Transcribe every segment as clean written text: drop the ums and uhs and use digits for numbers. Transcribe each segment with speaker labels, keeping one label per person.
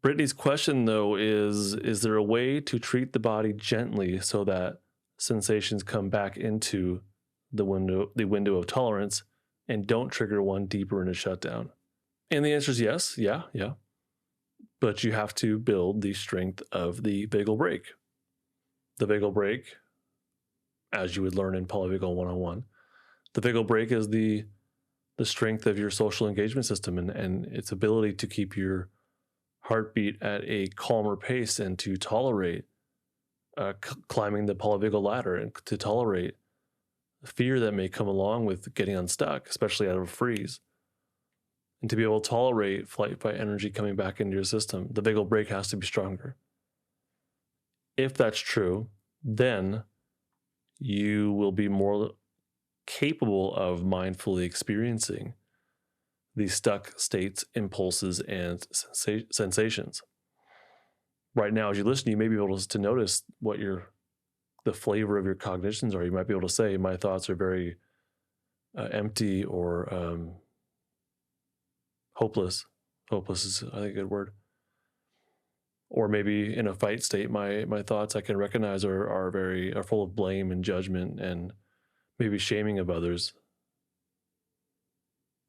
Speaker 1: Brittany's question, though, is there a way to treat the body gently so that sensations come back into the window of tolerance and don't trigger one deeper into shutdown? And the answer is yes. Yeah, yeah. But you have to build the strength of the vagal brake. The vagal brake, as you would learn in Polyvagal 101, the vagal brake is the strength of your social engagement system and its ability to keep your heartbeat at a calmer pace and to tolerate climbing the polyvagal ladder and to tolerate the fear that may come along with getting unstuck, especially out of a freeze. And to be able to tolerate flight fight energy coming back into your system, the vagal brake has to be stronger. If that's true, then you will be more capable of mindfully experiencing these stuck states, impulses, and sensations. Right now, as you listen, you may be able to notice what the flavor of your cognitions are. You might be able to say, my thoughts are very empty or hopeless. Hopeless is, I think, a good word. Or maybe in a fight state, my thoughts I can recognize are full of blame and judgment and maybe shaming of others,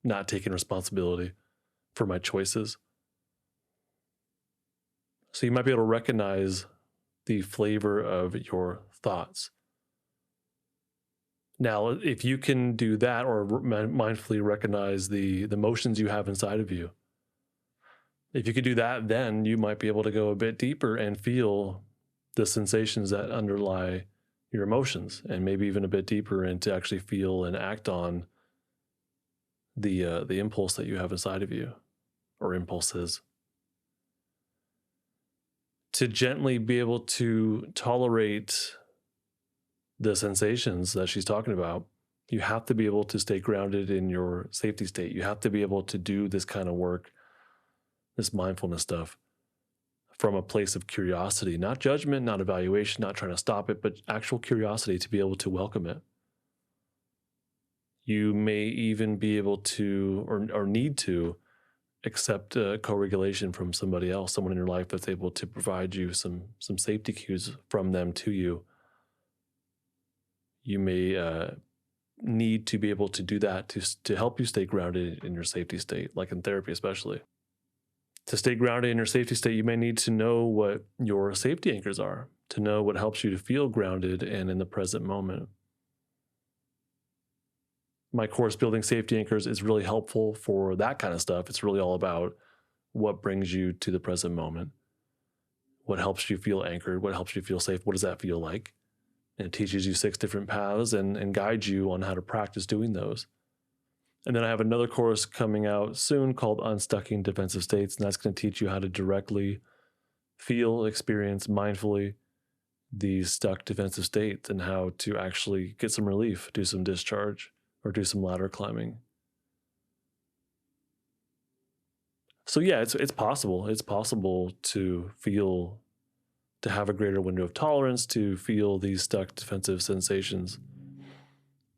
Speaker 1: not taking responsibility for my choices. So you might be able to recognize the flavor of your thoughts. Now, if you can do that or mindfully recognize the emotions you have inside of you, if you could do that, then you might be able to go a bit deeper and feel the sensations that underlie your emotions, and maybe even a bit deeper and to actually feel and act on the impulse that you have inside of you, or impulses. To gently be able to tolerate the sensations that she's talking about, you have to be able to stay grounded in your safety state. You have to be able to do this kind of work, this mindfulness stuff, from a place of curiosity, not judgment, not evaluation, not trying to stop it, but actual curiosity to be able to welcome it. You may even be able to, or need to, accept co-regulation from somebody else, someone in your life that's able to provide you some safety cues from them to you. You may need to be able to do that to help you stay grounded in your safety state, like in therapy especially. To stay grounded in your safety state, you may need to know what your safety anchors are, to know what helps you to feel grounded and in the present moment. My course, Building Safety Anchors, is really helpful for that kind of stuff. It's really all about what brings you to the present moment, what helps you feel anchored, what helps you feel safe, what does that feel like? And it teaches you 6 different paths and guides you on how to practice doing those. And then I have another course coming out soon called Unstucking Defensive States, and that's going to teach you how to directly feel, experience mindfully these stuck defensive states and how to actually get some relief, do some discharge, or do some ladder climbing. So yeah, it's possible. It's possible to have a greater window of tolerance, to feel these stuck defensive sensations.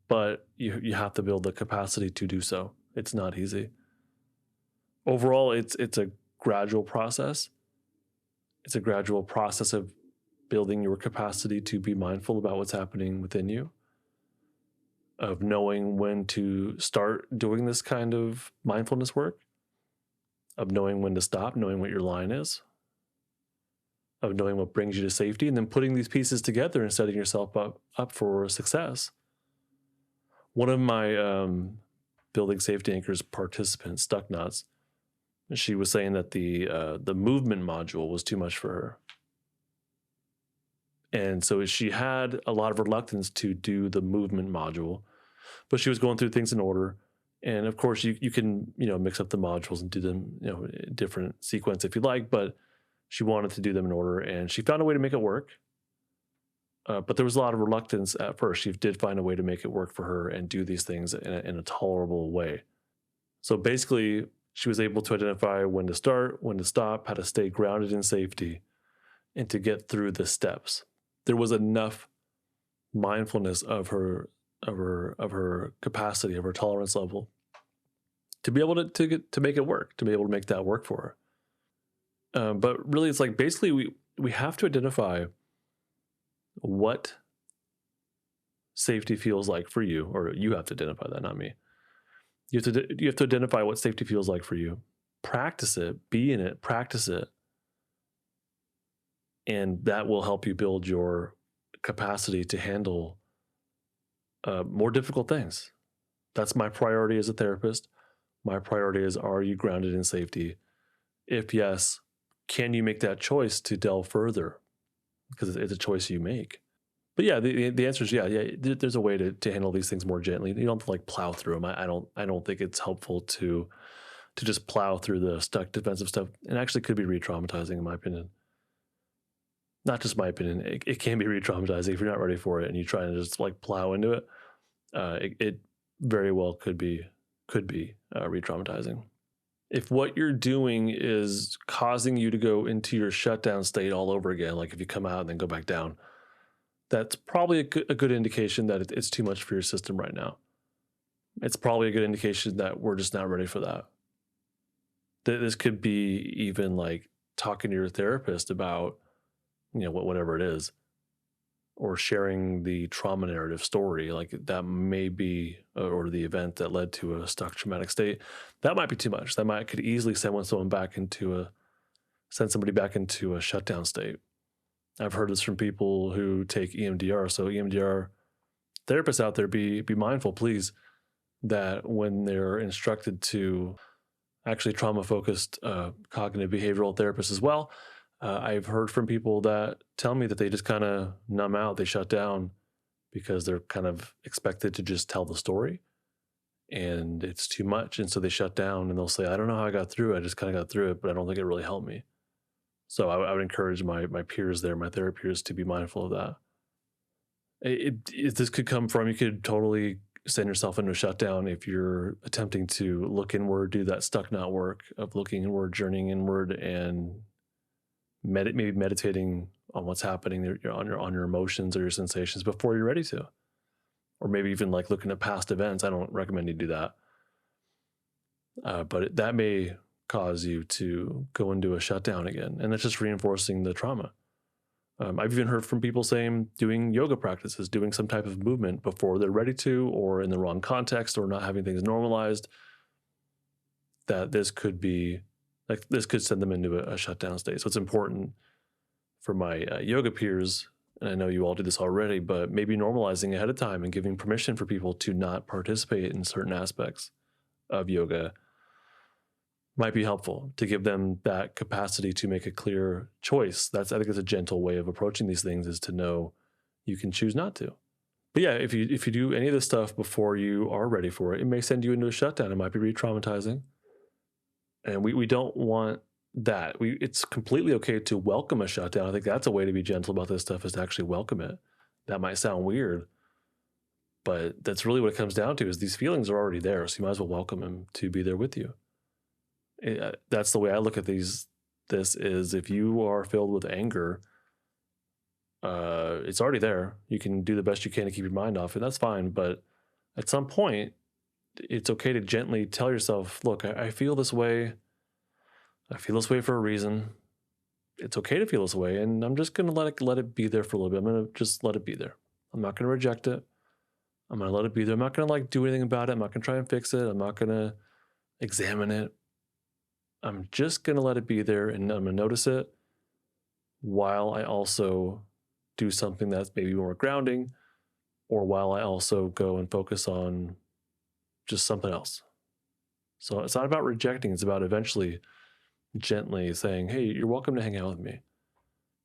Speaker 1: But you have to build the capacity to do so. It's not easy. Overall, it's a gradual process. It's a gradual process of building your capacity to be mindful about what's happening within you, of knowing when to start doing this kind of mindfulness work, of knowing when to stop, knowing what your line is, of knowing what brings you to safety, and then putting these pieces together and setting yourself up for success. One of my Building Safety Anchors participants, Stuck Nuts, she was saying that the movement module was too much for her. And so she had a lot of reluctance to do the movement module, but she was going through things in order. And of course, you can mix up the modules and do them in different sequence if you like, but she wanted to do them in order, and she found a way to make it work. But there was a lot of reluctance at first. She did find a way to make it work for her and do these things in a tolerable way. So basically, she was able to identify when to start, when to stop, how to stay grounded in safety, and to get through the steps. There was enough mindfulness of her capacity, of her tolerance level, to be able to make it work, to be able to make that work for her. But really, it's like basically we have to identify what safety feels like for you, or you have to identify that, not me. You have to identify what safety feels like for you. Practice it, be in it, practice it, and that will help you build your capacity to handle more difficult things. That's my priority as a therapist. My priority is, are you grounded in safety? If yes, can you make that choice to delve further? Because it's a choice you make. But yeah, the answer is yeah. There's a way to handle these things more gently. You don't have to like plow through them. I don't think it's helpful to just plow through the stuck defensive stuff. It actually could be re-traumatizing, in my opinion. Not just my opinion. It can be re-traumatizing if you're not ready for it and you try to just like plow into it. It very well could be re-traumatizing. If what you're doing is causing you to go into your shutdown state all over again, like if you come out and then go back down, that's probably a good indication that it's too much for your system right now. It's probably a good indication that we're just not ready for that. This could be even like talking to your therapist about, whatever it is, or sharing the trauma narrative story. Like that may be, or the event that led to a stuck traumatic state. That might be too much. That could easily send somebody back into a shutdown state. I've heard this from people who take EMDR. So EMDR therapists out there, be mindful, please, that when they're instructed to, actually trauma-focused cognitive behavioral therapists as well, I've heard from people that tell me that they just kind of numb out, they shut down because they're kind of expected to just tell the story and it's too much. And so they shut down and they'll say, I don't know how I got through it. I just kind of got through it, but I don't think it really helped me. So I would encourage my peers there, my therapy peers, to be mindful of that. This could come from, you could totally send yourself into a shutdown if you're attempting to look inward, do that stuck knot work of looking inward, journeying inward, and maybe meditating on what's happening on your emotions or your sensations before you're ready to, or maybe even like looking at past events. I don't recommend you do that, but that may cause you to go into a shutdown again, and that's just reinforcing the trauma. I've even heard from people saying doing yoga practices, doing some type of movement before they're ready to, or in the wrong context, or not having things normalized, that this could send them into a shutdown state. So it's important for my yoga peers, and I know you all do this already, but maybe normalizing ahead of time and giving permission for people to not participate in certain aspects of yoga might be helpful, to give them that capacity to make a clear choice. I think it's a gentle way of approaching these things, is to know you can choose not to. But yeah, if you do any of this stuff before you are ready for it, it may send you into a shutdown. It might be re-traumatizing. And we don't want that. It's completely okay to welcome a shutdown. I think that's a way to be gentle about this stuff, is to actually welcome it. That might sound weird, but that's really what it comes down to, is these feelings are already there. So you might as well welcome them to be there with you. That's the way I look at these. This is, if you are filled with anger, it's already there. You can do the best you can to keep your mind off it. That's fine. But at some point, it's okay to gently tell yourself, look, I feel this way. I feel this way for a reason. It's okay to feel this way. And I'm just going to let it be there for a little bit. I'm going to just let it be there. I'm not going to reject it. I'm going to let it be there. I'm not going to do anything about it. I'm not going to try and fix it. I'm not going to examine it. I'm just going to let it be there, and I'm going to notice it while I also do something that's maybe more grounding, or while I also go and focus on just something else. So it's not about rejecting. It's about eventually gently saying, hey, you're welcome to hang out with me,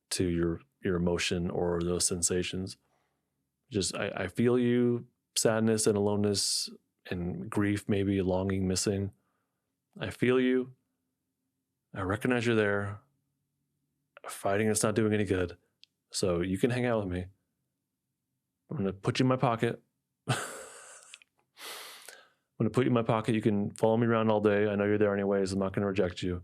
Speaker 1: to your emotion or those sensations. Just, I feel you, sadness and aloneness and grief, maybe longing, missing. I feel you. I recognize you're there. Fighting is not doing any good. So you can hang out with me. I'm going to put you in my pocket. I'm going to put you in my pocket. You can follow me around all day. I know you're there anyways. I'm not going to reject you.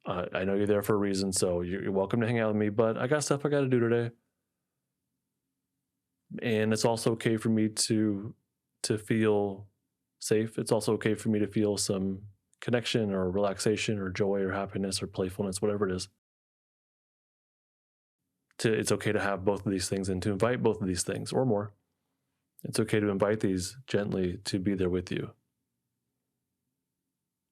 Speaker 1: I know you're there for a reason, so you're welcome to hang out with me, but I got stuff I got to do today. And it's also okay for me to feel safe. It's also okay for me to feel some connection or relaxation or joy or happiness or playfulness, whatever it is. It's okay to have both of these things and to invite both of these things or more. It's okay to invite these gently to be there with you.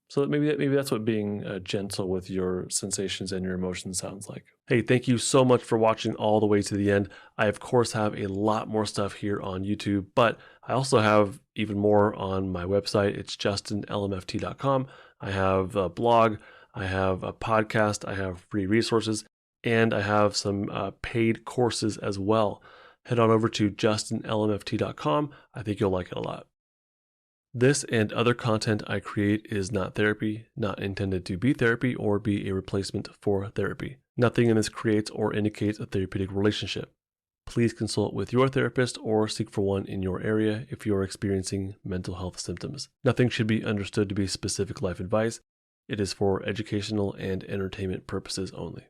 Speaker 1: So maybe that's what being gentle with your sensations and your emotions sounds like. Hey, thank you so much for watching all the way to the end. I, of course, have a lot more stuff here on YouTube, but I also have even more on my website. It's justinlmft.com. I have a blog, I have a podcast, I have free resources, and I have some paid courses as well. Head on over to justinlmft.com. I think you'll like it a lot. This and other content I create is not therapy, not intended to be therapy or be a replacement for therapy. Nothing in this creates or indicates a therapeutic relationship. Please consult with your therapist or seek for one in your area if you are experiencing mental health symptoms. Nothing should be understood to be specific life advice. It is for educational and entertainment purposes only.